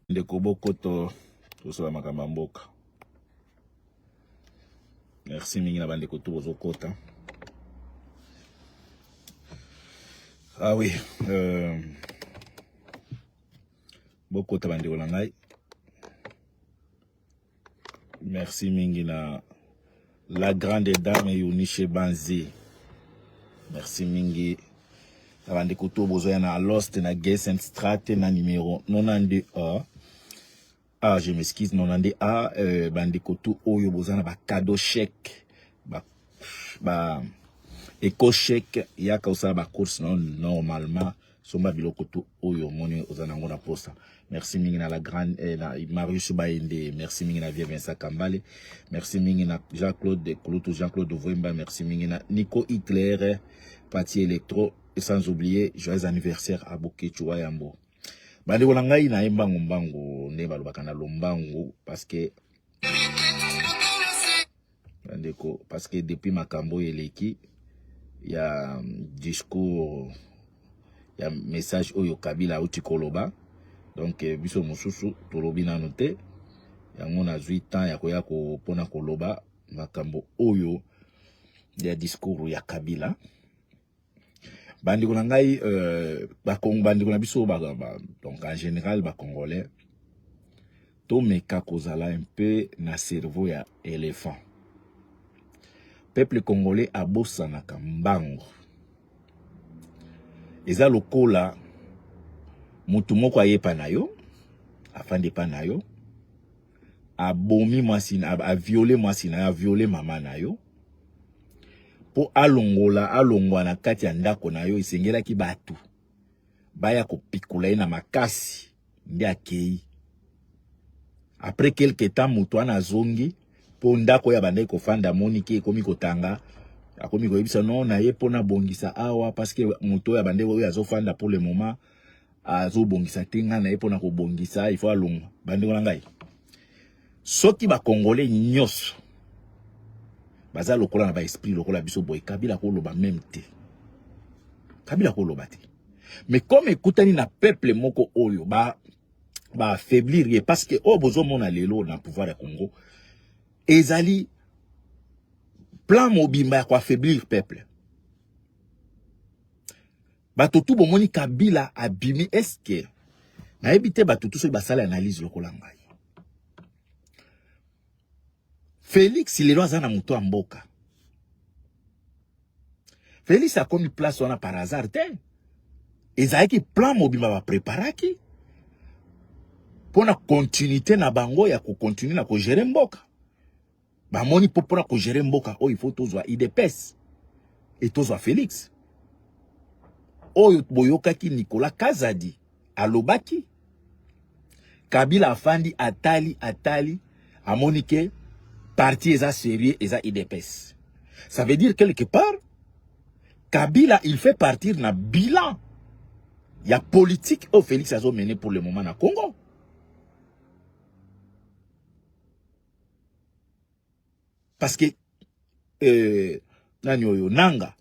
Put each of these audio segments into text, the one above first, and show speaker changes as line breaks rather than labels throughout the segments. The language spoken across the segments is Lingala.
Ndeko bokoto tosala makambo mboka. Merci mingi na bandeko to bozokota. Ah oui, bokota bandeko na ngai. Merci mingi na la grande dame Eunice Banzi. Merci mingi na bandeko to bozoya na Lost na Gessen Strat na numéro 92A. Ah, je m'excuse, non, on a bandeko tout oyo bozana ba cadeau chèque, ba éco chèque, ya kausa ba course non normalement, somba biloko tout oyo moni ozana ngona posta. Merci mingi na la grande na Marius Baende, merci mingi na Vincent Kambale, merci mingi na Jean-Claude Kouloutou, Jean-Claude Vouemba, merci mingi na Nico Hitler, Parti Electro, et sans oublier joyeux anniversaire à Bokechua Yambo. Bandeko na ngai na embango mbango nde balobaka na lombango parce que bandeko parce que depuis makambo eleki ya discours ya message oyo Kabila uti koloba donc biso mosusu tolobi nano te yango na 8 ans ya koya ko pona koloba makambo oyo ya discours ya Kabila. Bandiko na ngai bandiko na biso donc en général ba congolais to meka kozala un peu na cerveau ya éléphant. Peuple congolais abosana kambango. Eza lokola mutu moko ayepa na yo afande pa na yo abomi mwasi na a violer mwasi na a violer mama na yo. Po alongwa na kati ya ndako na yo isengelaki batu baya kopikula na makasi ndi akei. Après quelque temps mutu ana zongi po ndako ya bandai kofanda moniki ekomi kotanga akomi koyebisa non na ye pona bongisa awa parce que mutu ya bandai oyo azofanda pour le moment azo bongisa tinga na ye pona ko bongisa il faut alongwa. Bandeko na ngai soki ba congolais nyos baza lokola na ba esprit lokola biso boy Kabila ko loba même te. Kabila ko loba te. Mais comme écoutani na peuple moko oyo ba affaiblir parce que bozo mona lelo na pouvoir ya Congo ezali plan mobimba ko affaiblir peuple. Bato tout bomoni Kabila abimi est-ce que na ebité bato tout so basala analyse lokola ngai. Félix lelo azana muto amboka. Félix a commis place wana par hasard te. Ezaki plan mobimba ba préparaki pona continuité na bango ya ko continuer na ko gérer mboka. Ba moni pona ko gérer mboka il faut tozwa IDPS et tozwa Félix. Oyo boyokaki Nicolas Kazadi alobaki Kabila afandi atali amonike parti eza sérieux eza IDPS. Ça veut dire quelque part Kabila il fait partir na bilan ya politique au Félix azo mené pour le moment na Congo. Parce que Nanga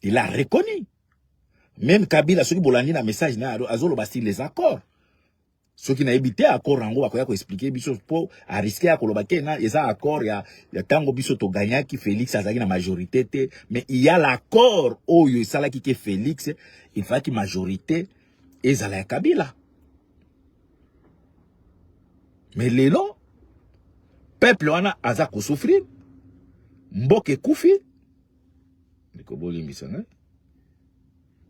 il a reconnu même Kabila ceux qui bolandi na message na azolo basti les accords. Ceux qui n'a évité accord rango bakoya ko expliquer biso po a risquer à koloba na eza accord ya tango biso to gagnaki Félix azaki na majorité te mais il y a l'accord oyo sala ki ke Félix il faut ki majorité ezala ya Kabila. Mais lelo peuple wana aza ko souffrir mboke kufi ndiko bolimbisa ngai.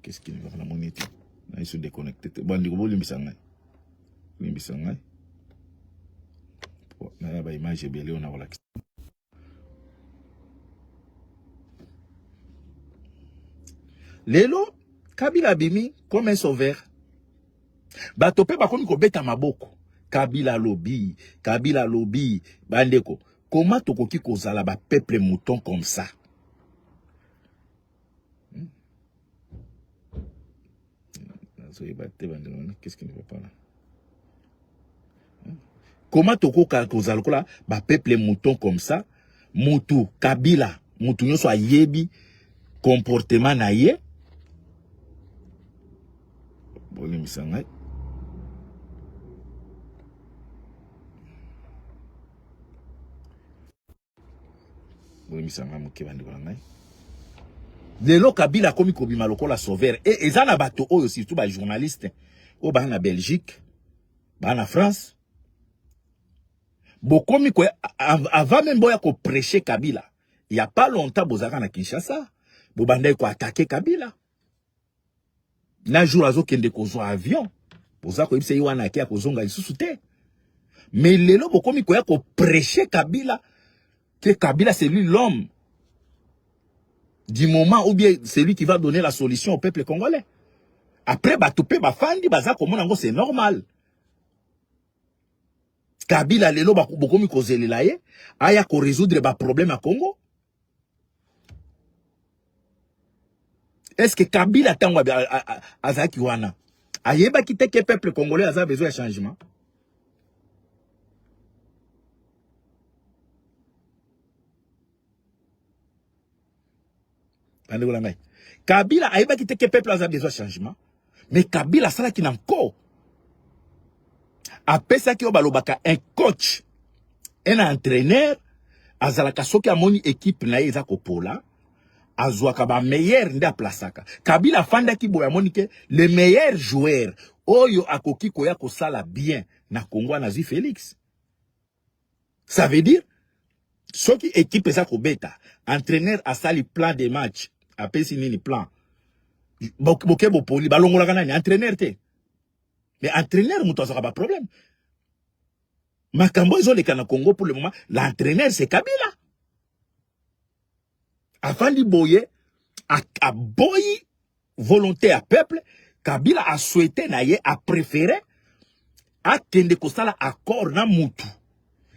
Qu'est-ce qu'il va na monite na iso déconnecté bon ndiko bolimbisa ngai. Limbisa ngai na ba image ebele ona wala lelo Kabila bimi comme un sauveur bato pe bakomi ko beta maboko Kabila lobby bandeko comment tokoki kozala ba peuple mouton comme ça. Qu'est-ce qui ne va pas là? Comment toko kozala ba peuple mouton comme ça? Mutu Kabila mutu nyo soit yebi comportement na ye. Boli misangai. bomisanga moke bandi ko ngai lelo Kabila komi kobima lokola sauveur et ezana bato oyo surtout ba journaliste o ba na Belgique ba na France bokomi ko avant même boya ko prêcher Kabila il y a pas longtemps bozaka na Kinshasa bo bandai ko attaquer Kabila na jour azo kende ko zo avion bozako ibse yiwana ki akozonga lisusu te mais lelo bokomi ko ya ko prêcher Kabila que Kabila c'est lui l'homme du moment ou bien c'est lui qui va donner la solution au peuple congolais. Après, batoupe, bafandi, baza komonango, c'est normal. Kabila lelo bokomi kozelela ye, aya ko résoudre ba problème à Congo. Est-ce que Kabila tango azaki wana? Ayeba kite que peuple congolais a besoin de changement. Kabila ayeba kite que peuple a besoin de changement. Mais Kabila sala ki nanko. Après ça ki obalobaka un coach, un entraîneur, azalaka soki amoni équipe na eza kopola, azwaka ba meilleur nda plasaka. Kabila fanda ki boya monike le meilleur joueur oyo akoki koya ko sala bien na Congo na Zui Félix. Ça veut dire soki équipe eza ko beta, entraîneur a sali plan de match, apesi nini plan. Boke bopoli balongola kana ni entraîneur te. Mais entraîneur muto azaka ba problème. Makambo zo le kana Congo pour le moment, l'entraîneur c'est Kabila. Avant de boyer, à boyer volonté à peuple, Kabila a souhaité, a préféré, à kende kosala accord na mutu.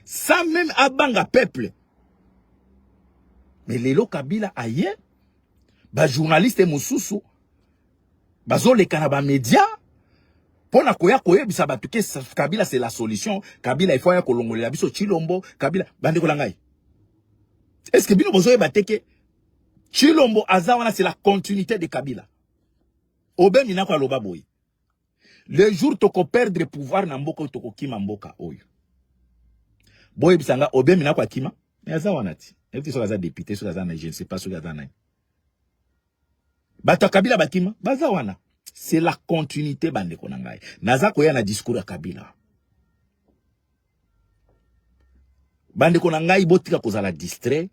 Sans même abanga peuple. Mais lelo Kabila aye, ba journaliste mususu, bazo le kanaba média, pour na koya bisa batuke Kabila c'est la solution, Kabila il faut ya kolongole la biso Chilombo, Kabila, bande kolangai. Est-ce que bino bozo e bateke Chilombo Azawana c'est la continuité de Kabila. Oben ina kwa loba boy. Le jour toko perdre pouvoir na mboka toko kima mboka oyo. Boy bisanga Oben ina kwa kima. Azawana ti. Efti so kaza député so kaza na je ne sais pas so kaza na. Bata Kabila bakima bazawana. C'est la continuité bande konangai. Naza koya na discours ya Kabila. Bande konangai botika kozala distrait.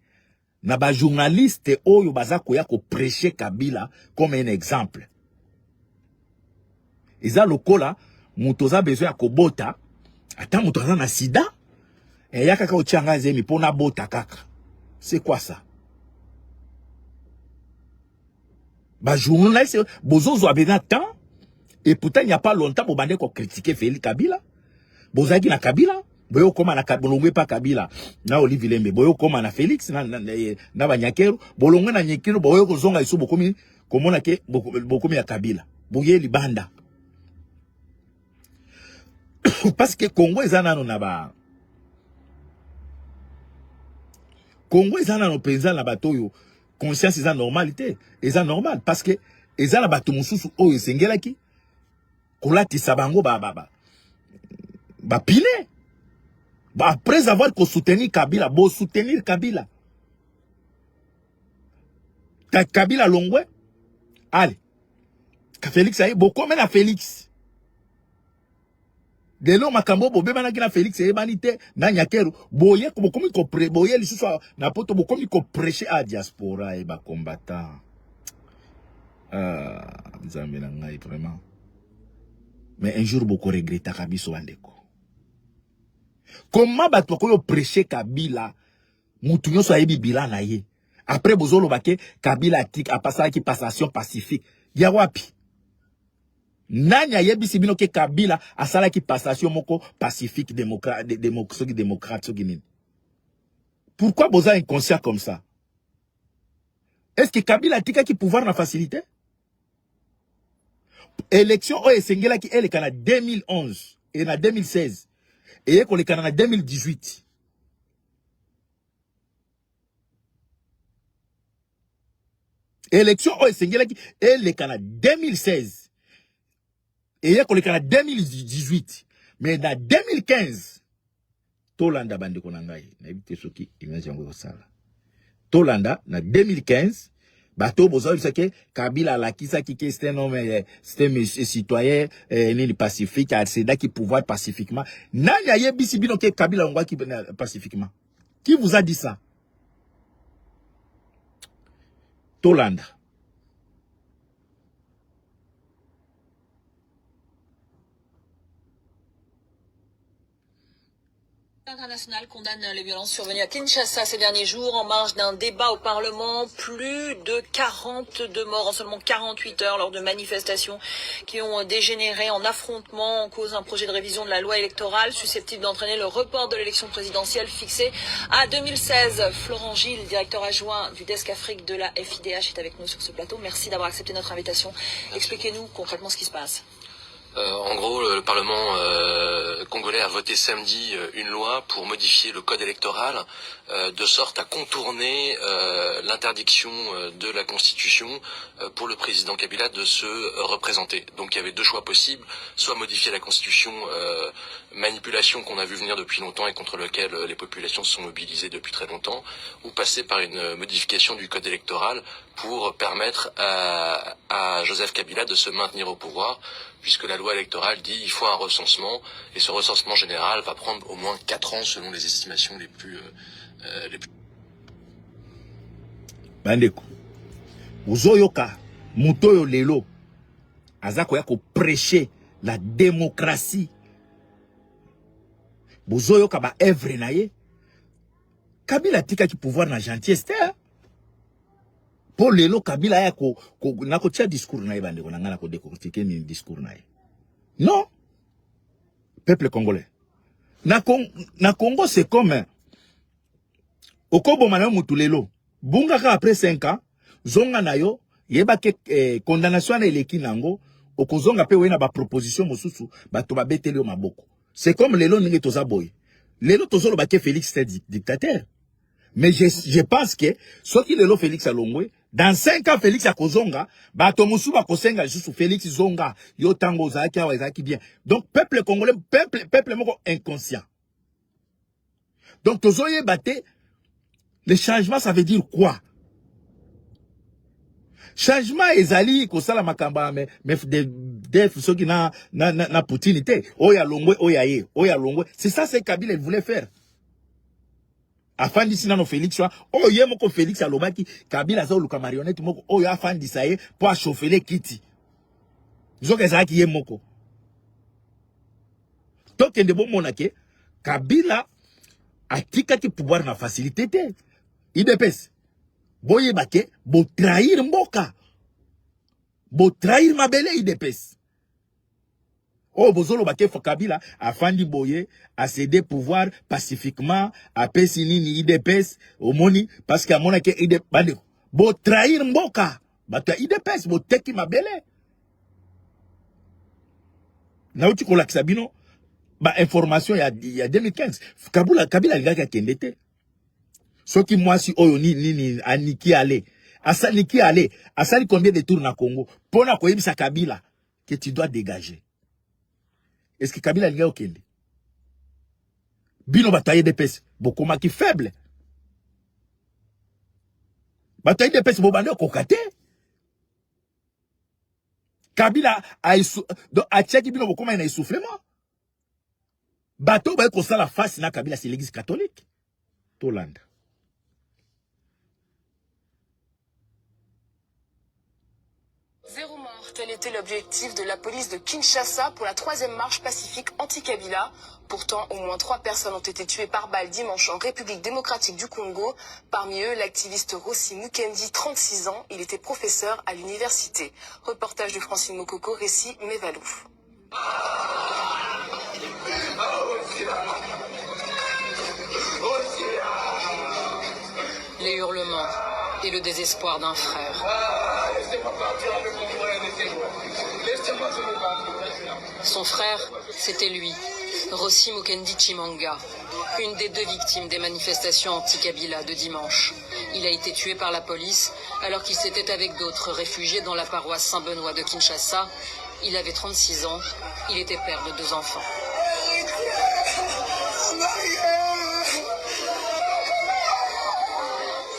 Na ba journaliste oyo baza koya ko prêcher Kabila comme un exemple. Iza lokola mutoza besoin ya kobota ata mutoza na sida e ya kaka ochanga zemi pona bota kaka. C'est quoi ça? Ba journaliste bozozo abena temps et pourtant il n'y a pas longtemps pour bande ko critiquer Félix Kabila. Bozaki na Kabila boyo koma na bolongwe pa Kabila na Olivier Lembe boyo koma na Félix na Banyakero bolongwe na Nyekero boyo kozonga iso bokomi komona ke bokomi ya Kabila boye libanda parce que Congo ezana no na ba Congo ezana no penza na batoyo conscience eza normalité eza normal parce que ezana bato mususu oyo sengelaki kolatisa bango ba pile. Après avoir soutenu Kabila, bon soutenir Kabila. Kabila Longwe, allez. Félix aïe, beaucoup mais na Félix. De l'homme makambo bobe manaki na Félix et banité na Nyakero. Boye beaucoup mi compré, boye li sous na poto beaucoup mi prêcher à diaspora et ba combattant. Nzambe na ngai vraiment. Mais un jour beaucoup regretta Kabiso bandeko. Comment bato koyo prêcher Kabila mutu nyoso ayebi bila na ye après bozolo bake Kabila atik a passé qui passation pacifique ya wapi nanya yebi sibino ke Kabila asala ki passation moko pacifique démocrate nini. Pourquoi boza inconscient comme ça? Est-ce que Kabila atika ki pouvoir na facilité? Élection o esengela ki ele kana 2011 et na 2016 et qu'on les canons en 2018. Élection au Sénégal et les canons 2016. Et qu'on les canons 2018. Mais dans 2015, Tolanda bande konangai. Na ibite soki image yango sala. Tolanda, en 2015, bateau bozo que Kabila la qui c'était un homme, c'était un citoyen pacifique, c'est qui pouvoir pacifiquement. Nanya yebisi bino que Kabila on qui pacifiquement. Qui vous a dit ça? Tolanda.
International condamne les violences survenues à Kinshasa ces derniers jours en marge d'un débat au Parlement. Plus de 42 morts en seulement 48 heures lors de manifestations qui ont dégénéré en affrontements en cause d'un projet de révision de la loi électorale susceptible d'entraîner le report de l'élection présidentielle fixée à 2016. Florent Gilles, directeur adjoint du Desk Afrique de la FIDH, est avec nous sur ce plateau. Merci d'avoir accepté notre invitation. Expliquez-nous concrètement ce qui se passe.
En gros, le Parlement congolais a voté samedi une loi pour modifier le code électoral de sorte à contourner l'interdiction de la Constitution pour le président Kabila de se représenter. Donc il y avait deux choix possibles, soit modifier la Constitution, manipulation qu'on a vu venir depuis longtemps et contre lequel les populations se sont mobilisées depuis très longtemps, ou passer par une modification du code électoral pour permettre à Joseph Kabila de se maintenir au pouvoir, puisque la loi électorale dit qu'il faut un recensement, et ce recensement général va prendre au moins 4 ans selon les estimations les plus...
Bandeko, uzoyoka, mutoyo lelo, azako yako prêcher la démocratie. Buzoyoka ba evre na ye. Kabila tika ki pouvoir na gentillesse. Pour lelo Kabila ya nako tia discours na ye bandeko na ngana ko décortiquer ni discours na ye. Non. Peuple congolais. Na Congo c'est comme Okobo manayo mutulelo. Bunga ka après 5 ans, zonga na yo yeba ke condamnation na eleki nango okozonga pe wena ba proposition mosusu bato ba beteli yo maboko. C'est comme lelo ninge toza boy. Lelo tozolo ba ke Félix était dictateur. Mais je pense que ce qui lelo Félix Alongwe dans 5 ans Félix akozonga bato musu ba kosenga juste Félix zonga yo tango zaki awa zaki bien. Donc peuple congolais peuple moko inconscient. Donc tozoye baté le changement, ça veut dire quoi? Changement ezali kosala makamba mais def ceux qui na Poutine était oya longwe oya longwe, c'est ça c'est Kabila il voulait faire. Afandi sina no Félix o yemoko Félix alobaki Kabila za luka marionnette moko oya afandi saye pour chauffer les kiti. Zoka ezaki yemoko. Donc ende bon monake Kabila atika ki pouvoir na facilité te. IDPS. Boye bake, bo trahir mboka. Bo trahir mabele IDPS. Oh, bozolo bake Kabila afandi boye a cédé pouvoir pacifiquement a pesinini IDPS au moni parce qu'à mon ke IDPS bo trahir mboka. Bata IDPS bo teki mabele. Na uti ko lakisa bino ba information ya 2015. Kabila ligaka kendete. Ce qui moi si oyo ni aniki ale asaniki ale asali combien de tours na Congo pona ko yebisa Kabila que tu dois dégager. Est-ce que Kabila liga okende bino bataille de pes bokoma ki faible bataille de pes bobande kokate Kabila a tchaki bino bokoma na essoufflement bato ba ko sala face na Kabila c'est l'église catholique Tolanda.
Zéro mort, tel était l'objectif de la police de Kinshasa pour la 3e marche pacifique anti-Kabila. Pourtant, au moins 3 personnes ont été tuées par balle dimanche en République démocratique du Congo. Parmi eux, l'activiste Rossi Mukendi, 36 ans. Il était professeur à l'université. Reportage de Francine Mokoko, récit Mevalou.
Les hurlements et le désespoir d'un frère. Son frère, c'était lui, Rossi Mukendi Chimanga, une des 2 victimes des manifestations anti-Kabila de dimanche. Il a été tué par la police alors qu'il s'était avec d'autres réfugiés dans la paroisse Saint-Benoît de Kinshasa. Il avait 36 ans, il était père de 2 enfants.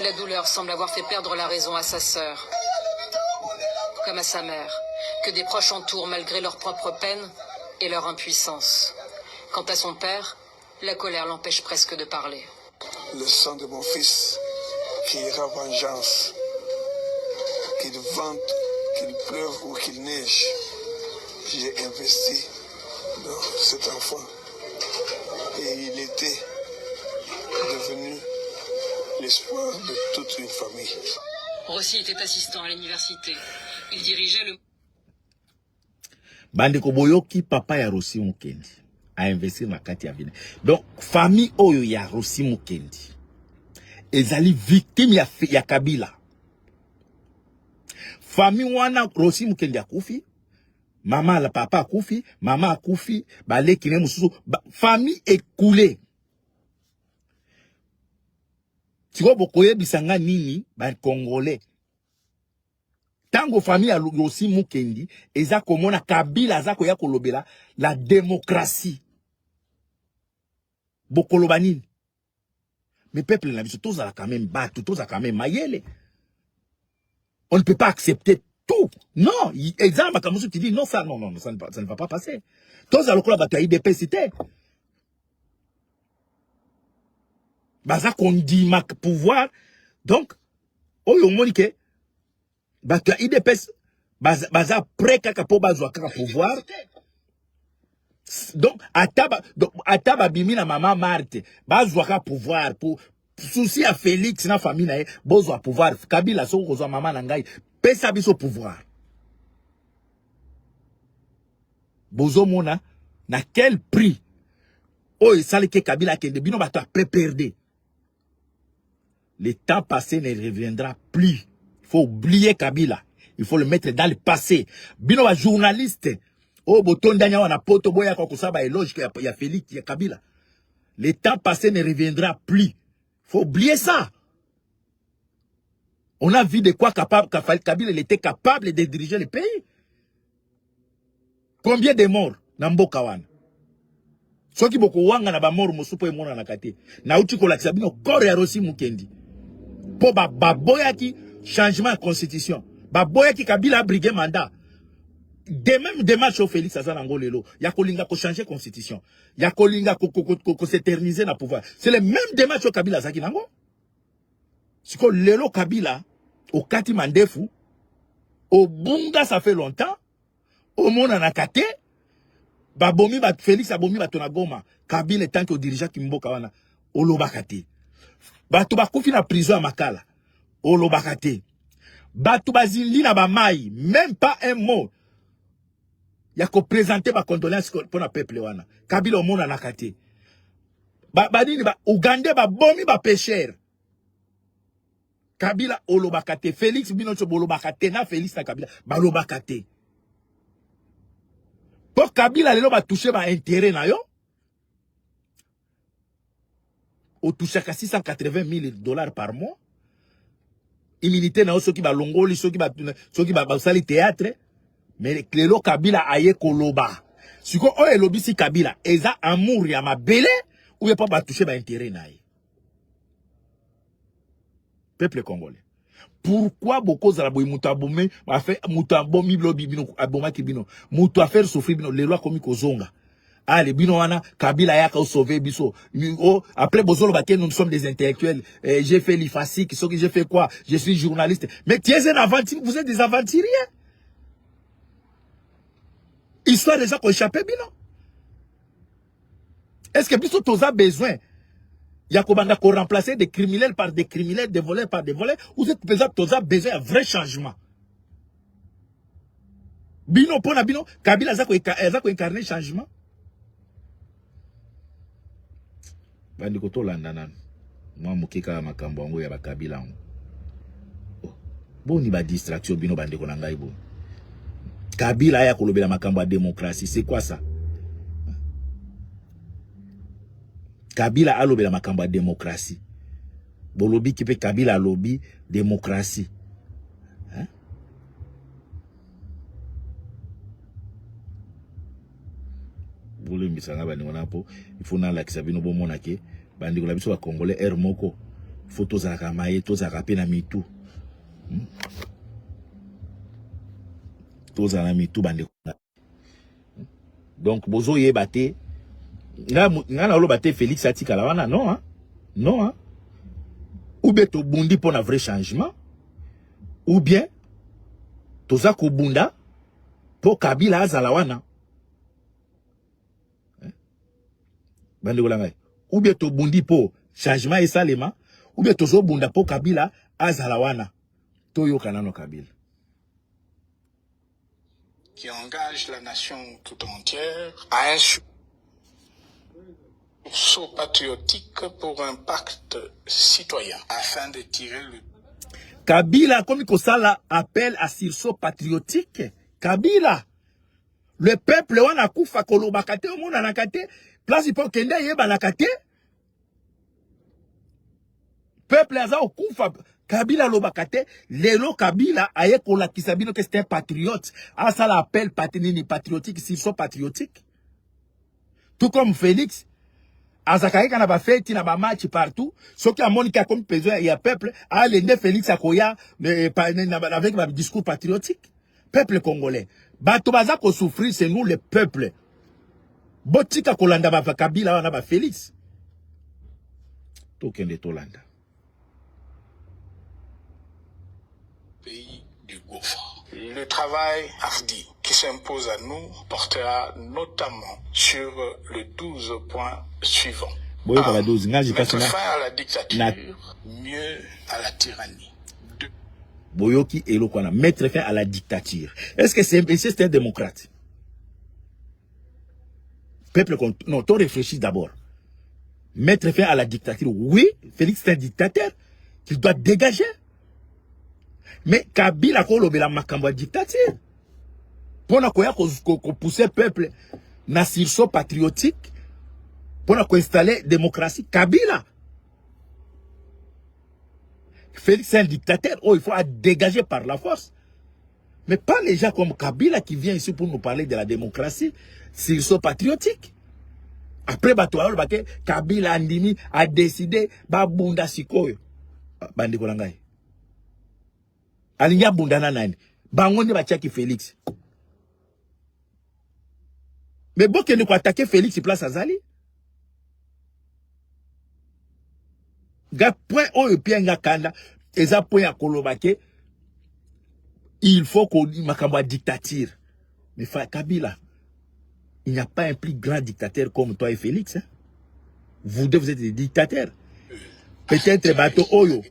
La douleur semble avoir fait perdre la raison à sa sœur, comme à sa mère, que des proches entourent malgré leur propre peine et leur impuissance. Quant à son père, la colère l'empêche presque de parler.
Le sang de mon fils qui ira vengeance, qu'il vente, qu'il pleuve ou qu'il neige, j'ai investi dans cet enfant et il était devenu l'espoir de toute une famille.
Rossi était assistant à l'université. Il dirigeait le...
Bandeko boyoki papa ya Rossi Mukendi a investi na kati ya vina. Donc famille oyo ya Rossi Mukendi ezali victime ya Kabila. Famille wana Rossi Mukendi akufi, mama la papa akufi, mama akufi, bale kine mususu, famille écoulée. Tiko bokoye bisanga nini ba Congolais. Tango famille ya Rossi Mukendi eza komona Kabila za koya kolobela la démocratie. Bokoloba nini? Mais peuple na biso toza la quand même battu, toza quand même mayele. On ne peut pas accepter tout. Non, exemple comme tu dis non ça non ça ne va pas passer. Toza lokola batu ya IDP cité. Baza kondi mak pouvoir. Donc oyo monike batu ya IDP baza prêt kaka po bazwa kaka pouvoir. Donc ataba bimi na mama Marthe bazwa kaka pouvoir pour souci à Félix na famille na ye bozwa pouvoir. Kabila so kozwa mama na ngai pesa biso pouvoir. Bozo mona na quel prix oh sale ke Kabila kende bino bato a perdre. Le temps passé ne reviendra plus. Il faut oublier Kabila. Il faut le mettre dans le passé. Bino wa journaliste. Oh, botondanya wana poto boya kwa kusaba éloge ya Félix ya Kabila. Le temps passé ne reviendra plus. Il faut oublier ça. On a vu de quoi Kabila il était capable de diriger le pays. Combien de morts na mboka wana? Soki boko wanga na ba mort mosupo emona na kate. Na uti ko lakisa bino corps ya Rossi Mukendi. Po baboya ki changement de constitution. Baboya ki Kabila a brigué mandat. De même démarche au Félix Azanango lelo. Ya kolinga ko changer constitution. Ya kolinga ko s'éterniser na pouvoir. C'est le même démarche au Kabila Zaki nango. C'est que lelo Kabila au Kati Mandefu au Bunga ça fait longtemps. Au monde en akate. Babomi bat Félix abomi batona Goma. Kabila tant que dirigeant Kimboka wana olobakate. Batu bakufi na prison à Makala. Olobakate. Batu bazili na ba mai, même pas un mot. Ya ko présenter ba condoléances pour na peuple wana. Kabila omona na kate. Badini ba Uganda ba bomi ba pêcheur. Kabila olobakate. Félix binocho bolobakate na Félix na Kabila balobakate. Pour Kabila lelo ba toucher ba intérêt na yo. Au toucher à 680 000 $ par mois. Immunité na yo soki ba longoli soki ba sali théâtre. Mais lelo Kabila aye koloba. Siko o elobi si Kabila eza amour ya mabele ou ya pas ba toucher ba intérêt na ye. Peuple congolais. Pourquoi beaucoup zala boy mutabome a fait mutabomi lobi bino aboma kibino mutu a faire souffrir bino lelo komi kozonga. Ah les bino wana Kabila ya ka sauver biso. Oh après bozolo baké nous sommes des intellectuels. J'ai fait l'IFASI qui j'ai fait quoi? Je suis journaliste. Mais tu es un aventurier, vous êtes des aventuriers. Histoire des gens qui ont échappé, bino. Est-ce que biso toza besoin Yakobanga qu'on remplacer des criminels par des criminels, des voleurs par des voleurs, ou cette besoin toza besoin d'un vrai changement? Bino pona bino, Kabila zako incarner changement. Bandi koto landanan. Moi mukika makambo yango ya bakabila. Boni ba distraction bino bandi ko nangai bo. Kabila ya kolobela makambo ya démocratie, c'est quoi ça? Kabila a lobela makambo ya démocratie. Bolobi ki pe Kabila lobby démocratie. Hein? Bolo misanga bani wana po, il faut na lakisa bino bomona ke bandi ko la biso ba congolais air moko. faut tozalaka maye tozalaka pe na mitu tozala na mitu bande. Donc bozo yeba te nga na loba te Félix atikala wana non hein non hein, ou bien to bundi pour un vrai changement, ou bien toza ko bunda pour Kabila azala wana bande kolanga, ou bien to bundi pour changement et salema, ou bien tozo bunda pour Kabila azala wana to yokana no Kabila
qui engage la nation tout entière à un sursaut patriotique pour un pacte citoyen afin de tirer le...
Kabila comme kosala appel à sursaut patriotique. Kabila le peuple wana kufa kolobakate o mona nakate place pour kende yeba nakate peuple aza okufa. Kabila lobakate lelo Kabila aye kolakisa bino que c'est un patriote. Ah ça l'appel patriotique, sursaut patriotique. Tout comme Félix azakaye kana ba fête na ba match partout, ce qui a monika comme besoin il y a peuple a l'ende Félix akoya avec un discours patriotique. Peuple congolais bato baza ko souffrir, c'est nous le peuple. Botika kolanda ba Kabila wana ba Félix tokende tolanda
pays du gouffre. Le travail hardi qui s'impose à nous portera notamment sur le 12 points suivants. Mettre fin à la dictature, mieux à la tyrannie.
Boyoki Elokwana, mettre fin à la dictature. Est-ce que c'est un démocrate? Peuple, non, t'en réfléchis d'abord. Mettre fin à la dictature. Oui, Félix est un dictateur qu'il doit dégager. Mais Kabila kolobela makambo dictature. Pona koya ko pousser peuple na sursaut patriotique. Pona ko installer démocratie. Kabila. Félix est un dictateur. Oh, il faut dégager par la force. Mais pas les gens comme Kabila qui vient ici pour nous parler de la démocratie. Sursaut patriotique. Après, Kabila Andimi a décidé babunda sikoyo. Bandi kolangai. Alinya bundana nani bangonde bachaki Félix. Mais bon que nous attaquer Félix place azali ga point o pienga kanda eza point ya kolobake il faut qu'on dise makambo dictature. Mais Kabila, il n'y a pas un plus grand dictateur comme toi et Félix hein? Vous deux vous êtes des dictateurs. Peut-être bateau oyo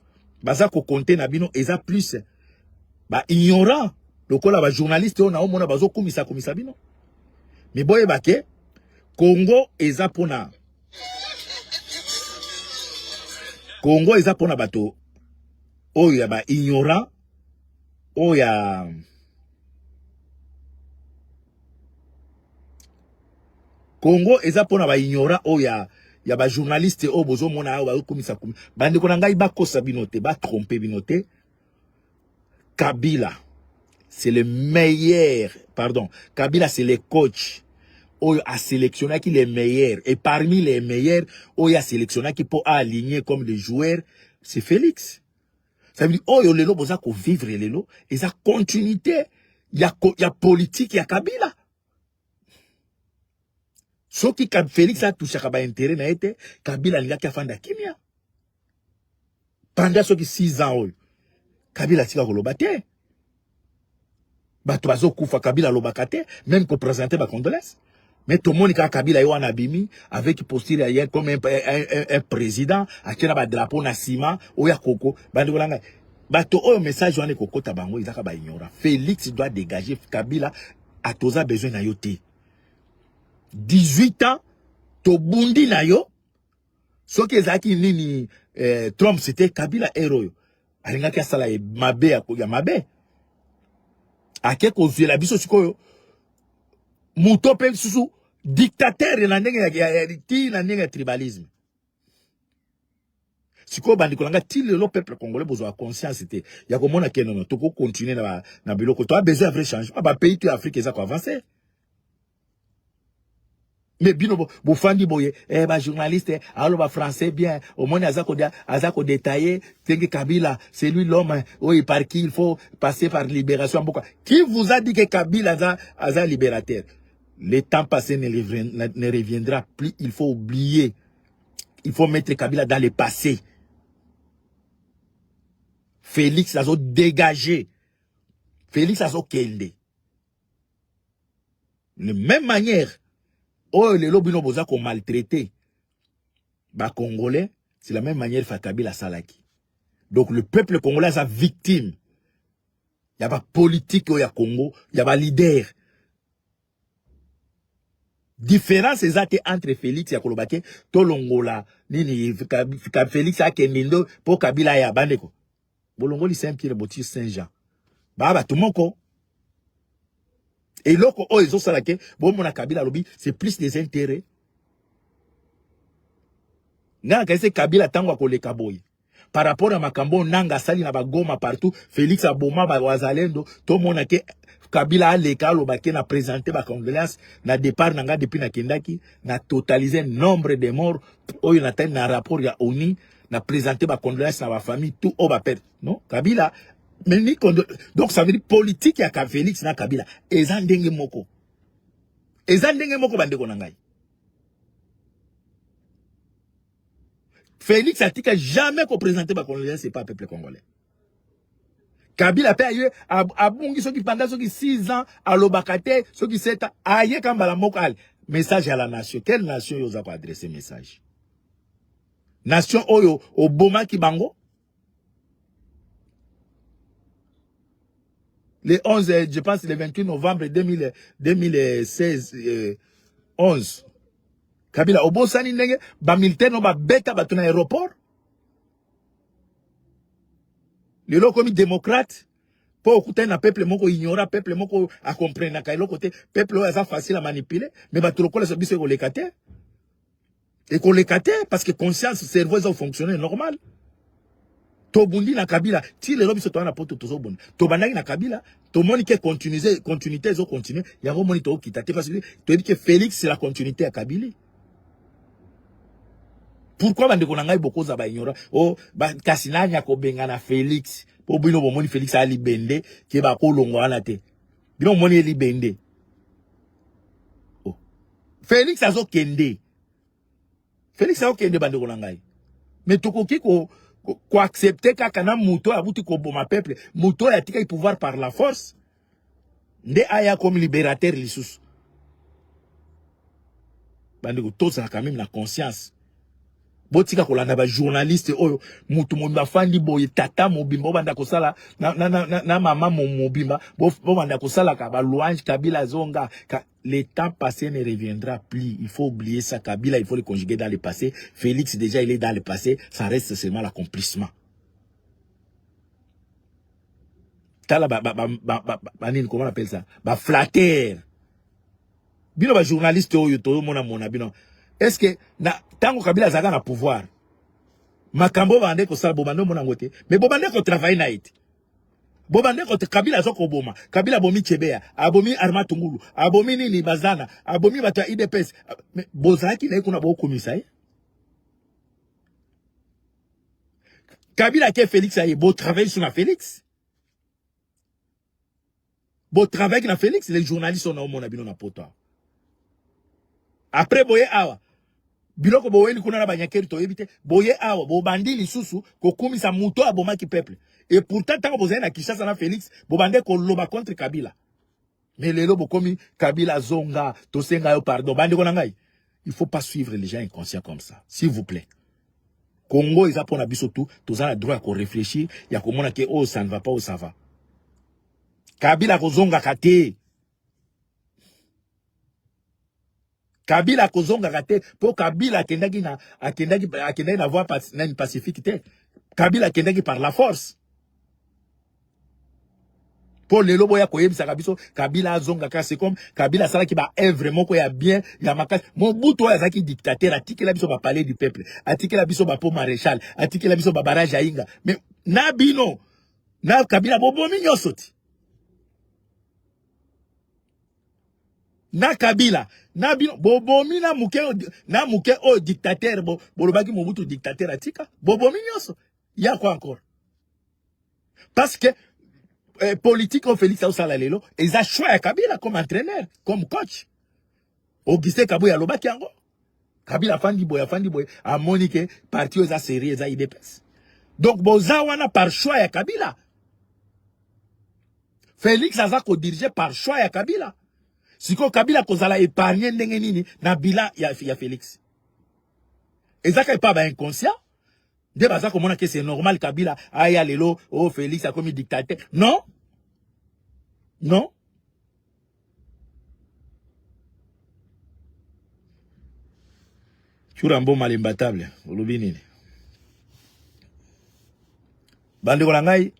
baza ko compter na bino eza plus ba ignorant lokola ba journaliste on a au mona bazo komisa bino. Mais boye bake Congo eza pona bato oyo ya ba ignorant oyo ya Congo eza pona ba ignorant oyo ya ba journaliste o bozo mona o ba komisa bande ko ngai ba kosa binote ba tromper binote. Kabila, c'est le meilleur, pardon, Kabila c'est le coach, où a sélectionné qui les meilleurs, et parmi les meilleurs, où il a sélectionné qui peut aligner comme des joueurs, c'est Félix. Ça veut dire, oh, le lo, boza ko vivre le lo, et sa continuité, il y a politique, il y a Kabila. Ce qui Félix a touché à intérêt, n'a été, Kabila n'a qu'à faire kimia. Pendant ce qui 6 ans, Kabila tika kolobate. Bato bazo kufa Kabila lobakate, même ko présenter ba condoléances. Mais tout le monde ka Kabila yo anabimi avec posture hier comme un président, akena ba drapeau na sima, oya koko, bandi kolanga. Bato o message wane koko tabango izaka ba ignorant. Félix doit dégager Kabila a toza besoin na yo te. 18 ans to bundi na yo. So ke zaki nini Trump c'était Kabila héros. Alinga kia sala mabe ya mabe. Ake kozuye la biso sikoyo. Muto pe susu dictateur na ndenge ya tribalisme. Sikoyo bandi kolanga tile lo peuple congolais besoin conscience te. Ya komona ke non to ko continuer na biloko to a besoin de vrai changement. Ba pays to Afrique eza ko avancer. Mais bino bo fandi boye ba journaliste alors ba français bien au moins azako détaillé tengi Kabila c'est lui l'homme par qui il faut passer par libération. Qui vous a dit que Kabila a libérateur? Le temps passé ne reviendra plus, il faut oublier. Il faut mettre Kabila dans le passé. Félix a dégagé. Félix a kende. De même manière, les lobino boza qu'on maltraité. Bah Congolais, c'est la même manière fait Kabila Salaki. Donc le peuple congolais est sa victime. Il n'y a pas politique au Congo, il n'y a pas leader. Différence exacte entre Félix et Kolobake, Tolongola, Nini, Félix a Kendindo, pour Kabila et Abandeko. Bolongoli Saint-Pierre, Boti Saint-Jean. Bah, tout le monde. Et loko oh ils ont salake bon mon Kabila lobby c'est plus des intérêts. Nga kaise Kabila tango ko le kaboy. Par rapport à Makambo nanga sali na bagoma partout Félix Aboma ba wazalendo to mona ke Kabila a le kalo ba na présenter ba condoléances na départ nanga depuis na kendaki na totaliser nombre de morts oyo na ten na rapport ya ONU na présenter ba condoléances na ba famille tout au ba perdre non Kabila. Donc ça veut dire politique ya Félix na Kabila ezandenge moko bandeko na ngai. Félix a dit que jamais qu'on présentait ba congolais c'est pas peuple congolais. Kabila pe aye abungi soki pendant soki 6 ans à l'obakate soki 7 ans aye kambala moko al message à la nation. Quelle nation yoza ko adresser message? Nation oyo oboma ki bango. Le 11, je pense, le 28 novembre 2016, 11. Kabila, Obosani nenge, ba militaire no ba beta ba tuna aéroport. Le lo komi démocrate, pour écouter na peuple moko ignora, peuple moko a comprendre na kailo côté, peuple oyo asa facile à manipuler, mais ba tulokola so biso ko lekate. Et ko lekate parce que conscience cerveau ça fonctionner normal. Tobundi na Kabila, ti le lobi soto na poto tozo bon. Tobandaki na Kabila, to moni ke continuité zo continuer, ya go moni to kitate parce que to dit que Félix c'est la continuité à Kabila. Pourquoi bande ko ngai boko za ba ignora? Oh, ba kasinanya ko benga na Félix. Po bino bo moni Félix ali bende ke ba ko longo ana te. Bino moni eli bende. Oh. Félix azo kende. Félix azo kende bande ko ngai. Mais tokoki ko accepter kakana muto abuti ko boma peuple muto ya tika pouvoir par la force nde aya comme libérateur lissus bandeko tous ça quand même la conscience botika kolanda ba journaliste oyo mutu mobimba fandi boye tata mobimba banda ko sala na mama mobimba bo banda ko sala ka ba louange Kabila zonga le temps passé ne reviendra plus. Il faut oublier ça. Kabila, il faut le conjuguer dans le passé. Félix, déjà, il est dans le passé. Ça reste seulement l'accomplissement. Comment on appelle ça? Flatteur. Bino ba journaliste oyo to mona bino. Est-ce que tango Kabila zaga na pouvoir? Makambo bande ko sala bobando mona ngote. Mais bobande ko travailler na ite. Bobande kote Kabila zoko boma. Kabila bomi Chebea, abomi Arma Tungulu, abomi Nini Bazana, abomi bata IDPS. Mais bozaki na kuna bo komisa eh. Kabila ke Félix aye, bo travail sur la Félix. Bo travail na Félix, les journalistes sont au mona bino na poto. Après boye awa. Biloko boweni kuna na banyakeri to ebite, boye awa, bo bandili susu ko komisa muto aboma ki peuple. Et pourtant, tant que vous avez na Kinshasa na Félix, vous bandez qu'on loba contre Kabila. Mais les lobos comme Kabila zonga, tosenga yo pardon, bande konangai. Il faut pas suivre les gens inconscients comme ça, s'il vous plaît. Congo, ils apprennent à biso tout, tous ont le droit qu'on réfléchit, il y a comme on a que oh ça ne va pas, oh ça va. Kabila kozonga kate. Kabila kozonga kate, pour Kabila akendaki na voie pacifique te. Kabila akendaki par la force. Pour les lobos ya koyebisa kabiso Kabila zonga ka c'est comme Kabila sala ki ba vraiment ko ya bien ya makasi Mobutu ya zaki dictateur atiki la biso ba palais du peuple atiki la biso ba po maréchal atiki la biso ba barrage ya Inga mais na bino na Kabila bobo minyosoti na Kabila na bino bobomi na muke o dictateur bolobaki Mobutu dictateur atika bobomi nyoso ya quoi encore parce que politique au Félix Osala lelo ils a choisi Kabila comme entraîneur comme coach Augustin Kabuya lobaki yango Kabila fandi boy a monique parti aux série eza IDPS donc boza wana par choix ya Kabila Félix aza ko dirigé par choix ya Kabila siko Kabila kozala épargner ndenge nini na bila ya Félix ezaka pas ba inconscient de baza komona que c'est normal Kabila aya lelo oh Félix a comme dictateur non non Churambo malimbatable olobi nini bande ko ngai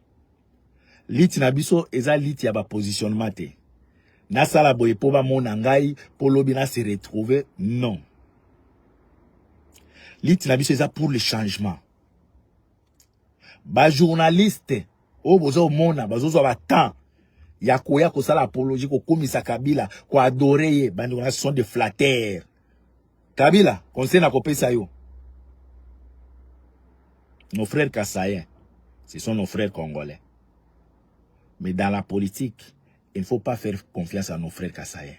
lit na biso eza lit ya ba positionnement te na sala boye po ba mona ngai po lobi na se retrouver non lit na biso eza pour le changement ba journaliste o bozo mona bazozo ba temps ya koya ko sala apologie ko komisa Kabila ko adorer ye bande ko sont des flatteurs Kabila conseil na kopesa yo nos frères kassaïens ce sont nos frères congolais mais dans la politique il ne faut pas faire confiance à nos frères kassaïens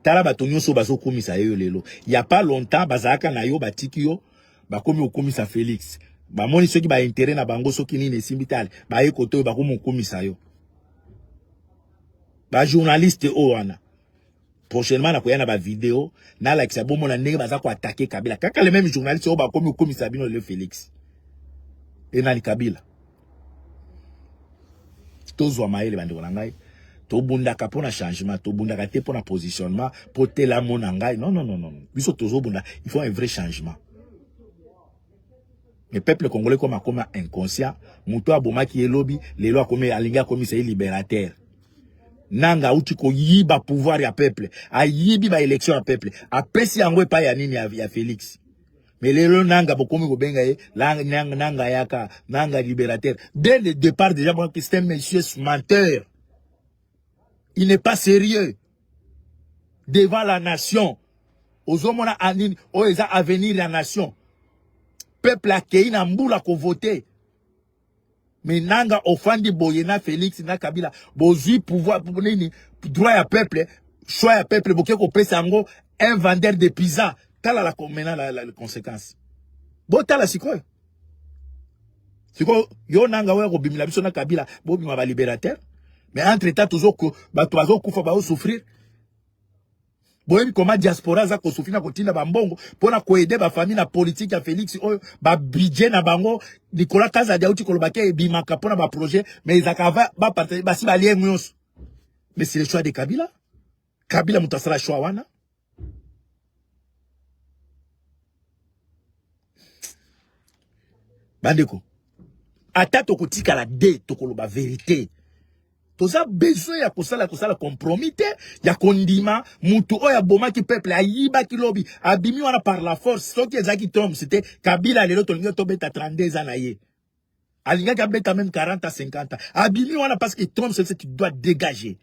tala bato nyonso bazo komisa yo lelo il y a pas longtemps bazaka na yo batiki yo bakomi okomisa Félix ba moni soki ba intérêt na bango soki nini simbital ba ekoto ba komi okomisa yo ba journaliste o wana prochainement na koyana ba vidéo na la kisa bomo na ndenge baza ko attaquer Kabila kaka les mêmes journalistes o ba komi okomisa bino le Félix et na Kabila tozwa maele bandeko na ngai to bundaka pona changement to bundaka te pona positionnement pour la mona ngai non biso tozo bunda il faut un vrai changement. Le peuple congolais comme inconscient muto abomaki elobi lelo akomi alinga komi c'est libérateur nanga uti ko yiba pouvoir ya peuple a yibi ba élection ya peuple a pesi yango pa ya nini ya Félix mais lelo nanga bokomi ko benga ye nanga yaka nanga libérateur dès le départ déjà bon que c'est un monsieur menteur il n'est pas sérieux devant la nation ozomona anini o eza avenir la nation peuple a kei na mbula ko voter mais nanga ofandi boyena Félix na Kabila bozui pouvoir pour nini droit ya peuple choix ya peuple boké ko pesa ngo un vendeur de pizza tala la comména la conséquence botala sikoyo yo nanga we ko bimila biso na Kabila bo bima ba libérateur mais entre temps toujours que bato bazo kufa ba souffrir boyebi comment diaspora za ko souffrir na kotinda ba mbongo pona ko aider ba famille na politique ya Félix oyo ba budget na bango Nicolas Kazadi auti kolobake ebimaka pona ba projet mais izaka ba partager ba si ba lien nyonso mais c'est le choix de Kabila mutasala choix wana bandeko ata tokotika la de tokoloba vérité toza besoin ya kosala compromis ya kondima mutu oya bomaki peuple ayiba kilobi abimi wana par la force soki ezaki tom c'était Kabila lelo tolinga to beta 32 ans na ye alinga ka beta même 40 à 50 ans abimi wana parce que tom c'est tu dois dégager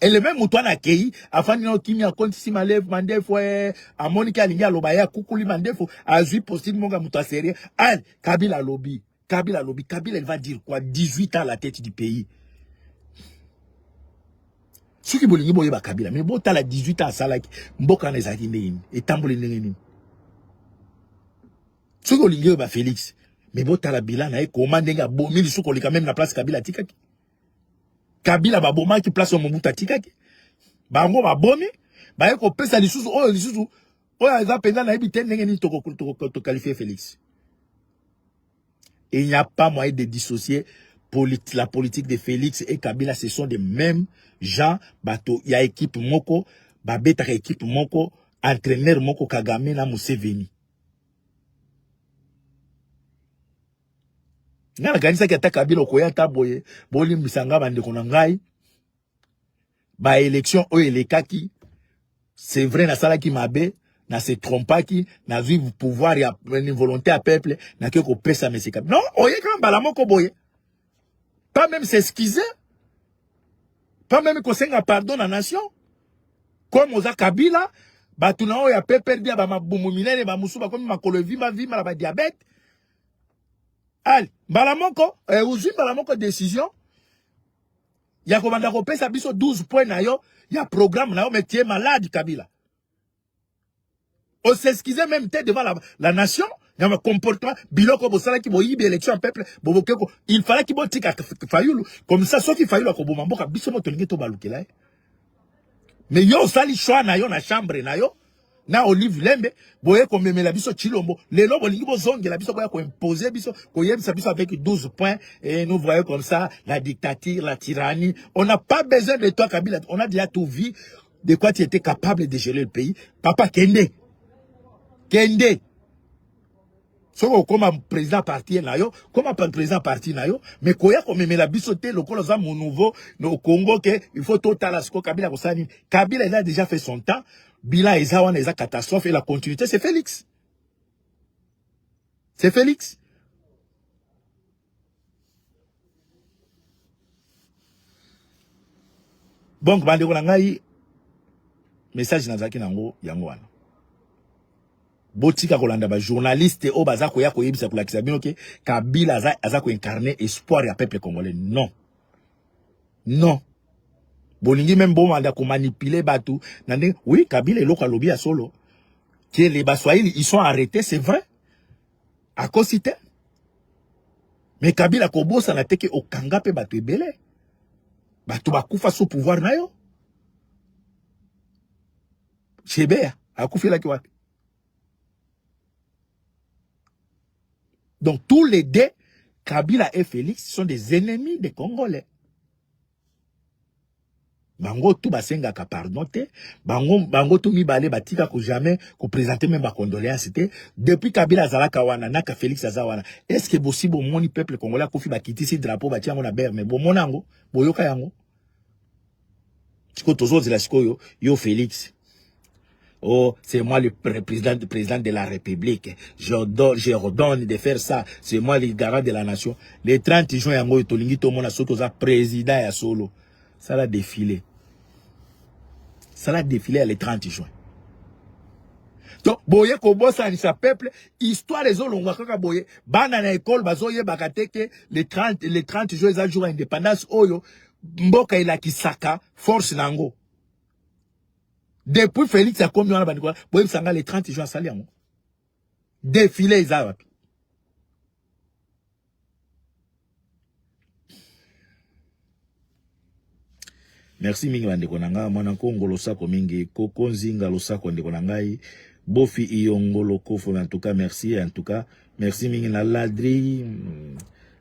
et le même mutu na kei afani no kimi a konti si malève mandefo a monika alinga lobaya kukuli mandefo azui possible monga mutu sérieux Kabila lobby Kabila il va dire quoi 18 ans à la tête du pays. Ce qui bolingi boye ba Kabila mais bota la 18 ans salaki mboka na ezaki ndeni etambole ndenge nini ce qui bolingi ba Félix mais bota la bilan na e comment ndenge bomi li suko lika même na place Kabila tikaki Kabila ba boma ki place Mobutu tikaki bango ba bomi ba e ko pesa lisusu oyo eza penda na ebite ndenge nini to qualifier Félix. Et il n'y a pas moyen de dissocier la politique de Félix et Kabila. Ce sont des mêmes gens. Bato, il y a équipe moko, babeta équipe moko, entraîneur moko Kagame na Museveni. Ngala kanisa ki ata Kabila okoya taboye, boli mbisanga bande konangai. Ba élection o elekaki. C'est vrai na sala ki mabe. Na se trompa qui na vu pouvoir ya une volonté à peuple na ke ko pesa mais c'est non oye quand bala moko boye pas même s'excuser Pas même qu'on s'enga pardon à la nation. Comme Oza Kabila, Batunao ya peper dia ba mabumumine ba musuba comme makolo vima ba diabète. Allez, balamoko, uzu balamoko décision. Ya komanda ko pesa biso 12 points na yo, ya programme na yo mais tu es malade Kabila. On s'excusait même tête devant la nation, il y a un comportement biloko bosala ki boyibi élection peuple bobokeko, il fallait ki botika Fayulu comme ça sauf qu'il Fayulu ko bomamboka biso mo tolingi to balukela. Mais yo sali choix na yo na chambre na yo na Olive Lembe boye ko memela biso Chilombo lelo bolingi bozongela biso boya ko imposer biso ko yebisa biso avec 12 points et nous voyons comme ça la dictature, la tyrannie. On n'a pas besoin de toi Kabila, on a déjà tout vu de quoi tu étais capable de gérer le pays. Papa Kende so comme président parti na yo, comme président parti na yo, mais koya ko memela biso te lokolo za mon nouveau no Congo que il faut total asko Kabila ko sani. Kabila il a déjà fait son temps. Bila Ezawan eza catastrophe et la continuité c'est Félix. C'est Félix. Donc bandeko na ngai message nazaki nango yango wana. Botika kolanda ba journaliste o baza ko ya ko yebisa ko lakisa bino ke Kabila aza ko incarner espoir ya peuple congolais. Non. Non. Bolingi même bon manda ko manipuler batu. Oui, Kabila eloko alobi ya solo. Que les Baswahili ils sont arrêtés, c'est vrai. À cause cité. Mais Kabila ko bossa na teke o kanga pe batu ebele. Batu bakufa sous pouvoir na yo. Chebea akufila ki wapi. Donc tous les deux, Kabila et Félix, sont des ennemis des Congolais. Bango tout basenga ka pardonner, bango tout mibale batika ko jamais ko présenter même ba condoléances c'était depuis Kabila zalaka wana naka Félix azawana. Est-ce que possible moni peuple congolais ko fi ba kitisi drapeau ba tiango na ber mais bon monango boyoka yango. Tiko tozo zela sikoyo yo Félix. Oh, c'est moi le président de la République. Je ordonne de faire ça. C'est moi le garant de la nation. Le 30 juin, yango tolingi to mona soto za président ya solo. Ça l'a défilé. Ça l'a défilé le 30 juin. Donc, boye ko bossa ni sa peuple, histoire les olongwa kaka boye, bana na école bazoye bakateke le 30 juin za jour indépendance oyo, mboka ila kisaka force nango. Depuis Félix a commis on a bandiko, boye sanga le 30 juin sali yango. Défilé za wapi. Merci mingi bandeko nanga mwana Kongo losako mingi koko nzinga losako ndeko nangai bofi iyongolo kofo en tout cas merci mingi na Ladri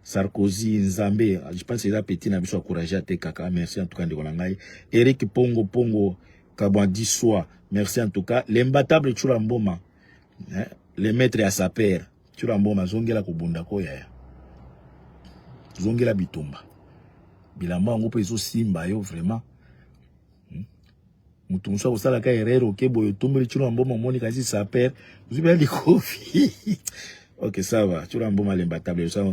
Sarkozy Nzambe je pense que c'est petit na biso encourager te kaka merci en tout cas ndeko nangai Eric Pongo Kabwandi Soa merci en tout cas l'imbattable Chula Mboma le maître à sa père Chula Mboma zongela kubunda ko ya zongela bitumba bilamba ngo peso simba yo vraiment mutu musa ko sala ka erreur ke boyo tumbeli Chula Mboma moni kasi sa père vous bien di kofi. OK ça va Chula Mboma l'imbattable ça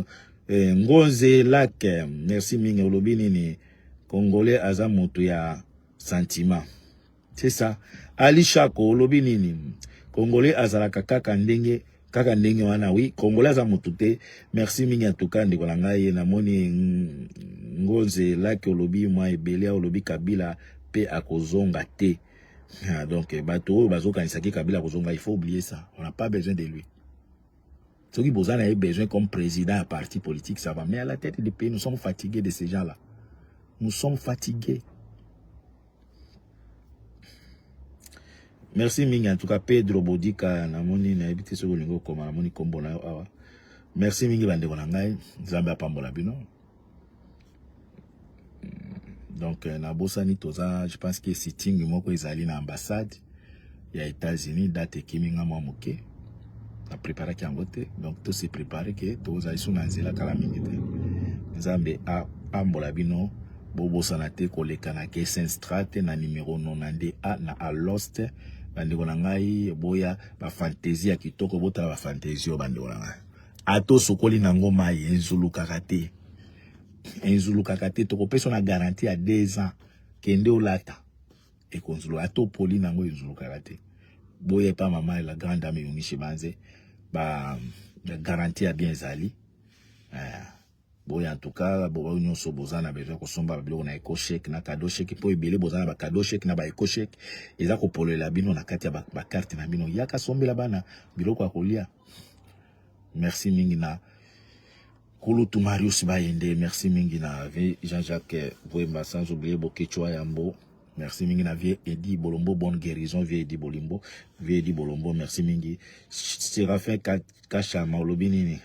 Ngonze Lac merci mingi olobini ni congolais aza moto ya sentiment c'est ça Ali Chako olobini ni congolais azalaka kaka ndenge wana oui congolais aza moto te merci mingi en tout cas ndeko na ngai na moni Ngonze Lac olobi moi ebele olobi Kabila pe akozonga te donc bato bazokanisa ki Kabila akozonga il faut oublier ça on n'a pas besoin de lui. Ceux qui ont besoin comme président à parti politique, ça va. Mais à la tête du pays, nous sommes fatigués de ces gens-là. Nous sommes fatigués. Merci mingi en tout cas Pedro Bodika na moni na ebité so lingo koma na moni kombo na awa. Merci mingi bande ko ngai Nzambe apambola bino. Donc na bosani toza je pense que sitting moko ezali na ambassade ya États-Unis date kiminga mwa moke. A préparé qui en voté donc tout s'est préparé que tous aillent sur nanzela kala mingi te Nzambe a pambola bino bobo sanate kolekana ke Saint-Strat na numéro 90 a na a Lost bandeko na ngai boya ba fantaisie ya kitoko bota ba fantaisie o bandeko na ngai ato sokoli nango mai enzulu kakate to kopesa na garantie à 2 ans kende olata et konzulu ato poli nango inzulu karate boye pa mama la grande dame Eunice Banze ba garantie à bien zali boye en tout cas bo nyonso bozana besoin ko somba biloko na eco chèque na cadeau chèque po ebele bozana ba cadeau chèque na ba eco chèque eza ko polola bino na kati ya ba carte na bino yaka sombela bana biloko akolia. Merci mingi na Kulutu Marius Bayende, merci mingi na vie Jean-Jacques Bouemba, sans oublier Bokechua Yambo, merci mingi na vie Edi Bolombo, bonne guérison, vie Edi Bolombo, merci mingi. Séraphin Kachama, Olobinini.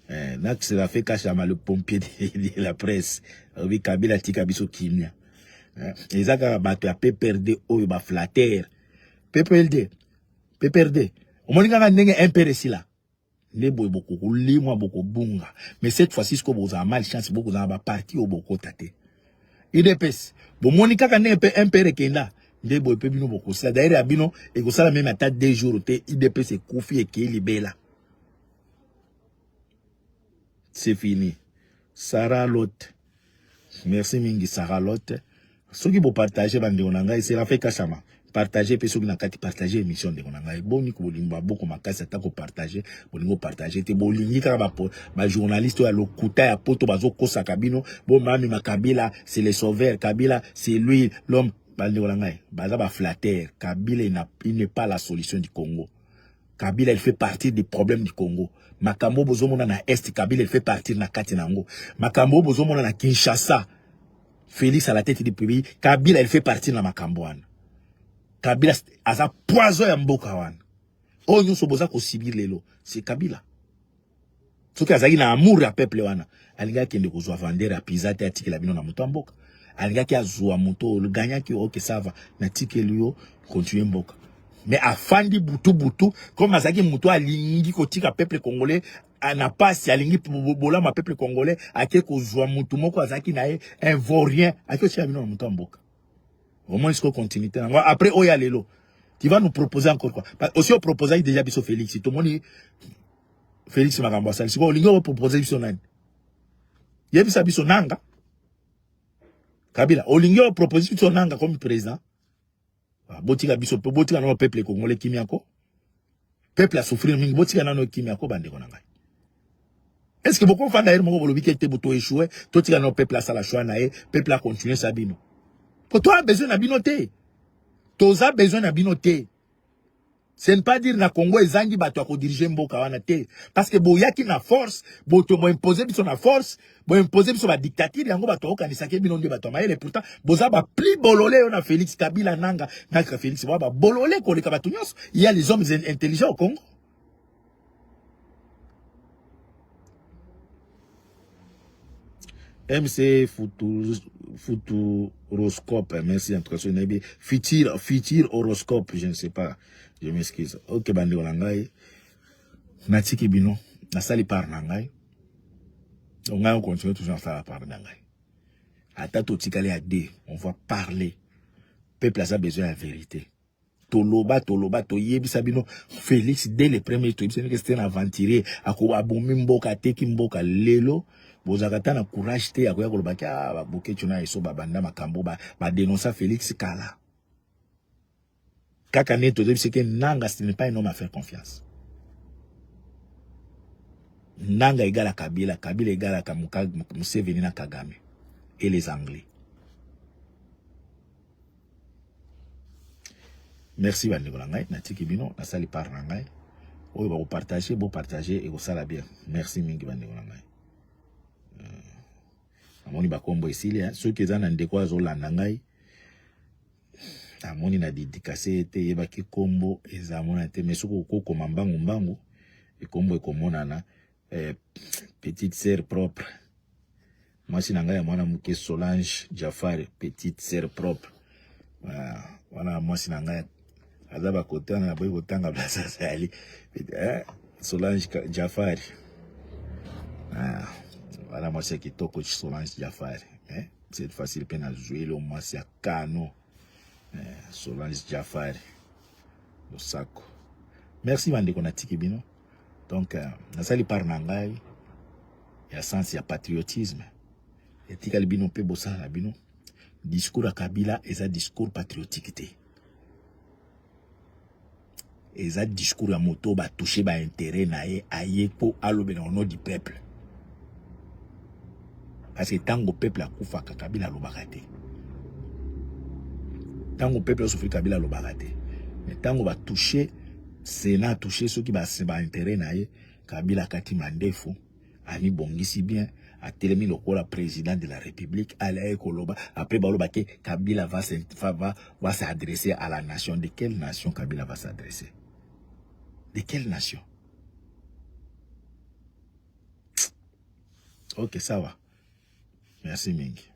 Nak Séraphin Kachama, le pompier de la presse, oui, Kabila Tikabiso Kimia. Ezaka bato ya PPRD, oyo ba flatter. PPRD. Omoninga ndenge impéreci là. Les boy beaucoup li moi beaucoup bunga mais cette fois-ci ce que vous avez mal chance beaucoup dans ba parti au beaucoup tate idps bon monika ka ne pe impere kenda les boy pe bino beaucoup ça d'ailleurs abino et ko sala même à 2 jours te idps c'est Koufi et qui libela c'est fini. Sarah Lot, merci mingi Sarah Lot, ceux qui vous partager bande onanga c'est la fait kachama partager pe soki na kati partager émission de konanga boni ko limba boko makasi ta ko partager bolingo partager te bolingi kaka ba journaliste ya lokuta ya poto bazo kosa kabino bo mami makabila c'est le sauveur Kabila c'est lui l'homme bande konanga baza ba flatter Kabila il n'est pas la solution du Congo. Kabila il fait partie des problèmes du Congo. Makambo bozomona na est Kabila il fait partie na kati nango. Makambo bozomona na Kinshasa Félix à la tête du pays Kabila il fait partie na makambo wana. Kabila aza poison ya mboka wana. O nyonso boza ko subir lelo, c'est Kabila. Soki azaki na amour ya peuple wana, alinga kende ko zwa vendre ya pizza te atiki la bino na moto mboka. Alinga ki azwa moto le gagnant ki OK ça va, na tiki liyo continuer mboka. Mais afandi butu comme azaki moto alingi ko tika peuple congolais ana pasi alingi bola ma peuple congolais ake ko zwa moto moko azaki na ye un vaurien ake tia bino na moto mboka. Au moins, jusqu'au continuité. Après, Oya Lelo, tu vas nous proposer encore quoi? Aussi, on propose déjà Bisso Félix. Tout le monde Félix Magambasal. C'est quoi? On va proposer Bisso Nanga. Il y a Bisso Nanga. Kabila. On va proposer Bisso Nanga comme président. Botika Bisso, Botika no peuple congolais Kimiako. Peuple a souffert, mais Botika no Kimiako bande konanga. Est-ce que beaucoup de gens d'ailleurs m'ont dit que tu as échoué? Toi, tu as no peuple à Salachoua nae, peuple a continué sa bino. Pour toi, besoin de binoté. Toi, besoin de binoté. Ce n'est pas dire na Congo et Zangi bato ko diriger mboka wana te. Parce que boyaki na force, boto mo imposer biso na force, bo imposer biso ba dictature yango bato ko kanisa ke binondi bato maele pourtant boza ba pli bololé on a Félix Kabila nanga na Félix ba bololé ko le bato nyos. Il y a les hommes intelligents au Congo. MC Futuroscope, merci d'intégration. Futur horoscope, je ne sais pas. Je m'excuse. Ok, bande olangai. Natiki bino, na sali par nangai. On continue toujours à faire par nangai. Atato tikale à deux, on va parler. Peuple a besoin de la vérité. Toloba, toyebi sabino. Félix, dès les premiers tours, c'était un aventurier. Ako aboumi mboka, teki mboka, lelo. Bozakata na courage te akoya kolobaki ba boketu na eso babanda makambo ba dénoncer Félix Kala. Kaka neto c'est que Nanga ce n'est pas un homme à faire confiance. Nanga égale à Kabila, Kabila égale à Museveni na Kagame et les Anglais. Merci bandeko ngai na tiki bino na sali par ngai. Oyo ba partager, beau partager et ça la bien. Merci mingi bandeko ngai. Amoni bakombo esili ceux qui ont ndeko azolanda ngai amoni na dédicacé te yebaki kombo ezamona te mais soko ko komambangu mbangu e kombo ekomonana petite sœur propre moi si nanga ya mwana muke Solange Jafari petite sœur propre voilà moi si nanga azaba kotana na boy kotanga blasa sali Solange Jafari voilà, moi, c'est qui toko Solange Jafari. C'est facile peine à jouer le moi, c'est à Kano. Solange Jafari. Le sac. Merci, Mande Konatiki Bino. Donc, dans ça, il parle nangai. Il y a sens, il y a patriotisme. Et tika le bino pe bossa la bino. discours à Kabila est un discours patriotique. Et un discours à moto va toucher ba intérêt nae aye po alobe au nom du peuple. Parce que tant que le peuple a koufa Kabila lo bagate. Tant que le peuple a souffert Kabila lo bagate. Mais tant qu'on va toucher Sénat toucher ceux qui va intérêt nae Kabila kati mandefo ani bongisi bien a télémi le la président de la République Alain Koloba après baloba ke Kabila va s'adresser à la nation. De quelle nation Kabila va s'adresser? De quelle nation? Ok, ça va. Merci Mingi.